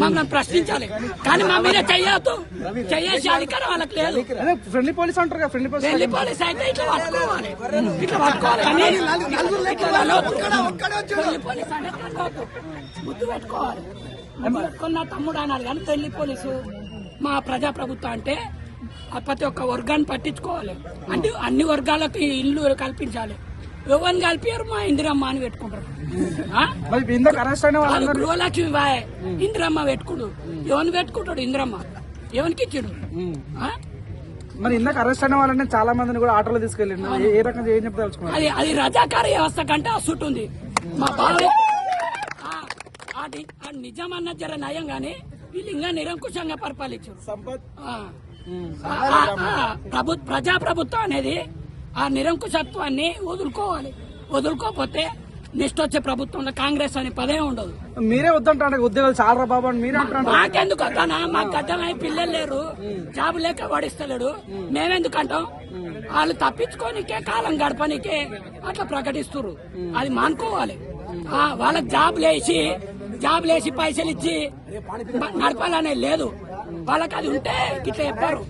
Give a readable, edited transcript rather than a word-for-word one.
మమ్మల్ని ప్రశ్నించాలి, కానీ మా మీద చెయ్యొద్దు. చెయ్యేసి అధికారం వాళ్ళకి లేదు. ఫ్రెండ్లీ పోలీస్ అంటారు కదా, ఫ్రెండ్లీ ఢిల్లీ పోలీస్ అయితే ఇట్లా పట్టుకోవాలి, ఇట్లా పట్టుకోవాలి. కానీ ఢిల్లీ పోలీస్ అంటే గుర్తు పెట్టుకోవాలి. నా తమ్ముడు అన్నారు కానీ ఢిల్లీ పోలీసు మా ప్రజాప్రభుత్వం అంటే ప్రతి ఒక్క వర్గాన్ని పట్టించుకోవాలి. అంటే అన్ని వర్గాలకు ఇల్లు కల్పించాలి. ఎవరిని కలిపారు? మా ఇందిరమ్మ అని పెట్టుకుంటారు. గృహలక్ష్మి బాయ్ ఇందిరమ్మ పెట్టుకుడు. ఎవరిని పెట్టుకుంటాడు? ఇందిరమ్మ ఎవరికి ఇచ్చాడు? మరి ఇందాక అరెస్ట్ అయిన వాళ్ళని చాలా మందిని కూడా ఆటోలో తీసుకెళ్ళిండు. ఏ రకంగా ఏం చెప్తా? అది రజాకార వ్యవస్థ కంటే అసూట్ ఉంది. మా బావ నిజం అన్న జర నయం గానీ వీళ్ళు ఇంకా నిరంకుశంగా పరిపాలించారు. ప్రజాప్రభుత్వం అనేది ఆ నిరంకుశత్వాన్ని వదులుకోవాలి. వదులుకోకపోతే నెక్స్ట్ వచ్చే ప్రభుత్వంలో కాంగ్రెస్ అనే పదే ఉండదు. మీరే వద్దంటే ఉద్యోగాలు చాలా బాబు అని మీరే అంటారు. మాకెందుకు అంటానా? మాకు గడ్డమై పిల్లలు లేరు, జాబు లేక వాడిస్తలేడు. మేమెందుకు అంటాం? వాళ్ళు తప్పించుకోనికే కాలం గడపనికే అట్లా ప్రకటిస్తున్నారు. అది మానుకోవాలి. వాళ్ళకి జాబ్ లేసి పైసలు ఇచ్చి నడపాలనే లేదు వాళ్ళకి. అది ఉంటే ఇట్లా చెప్పారు.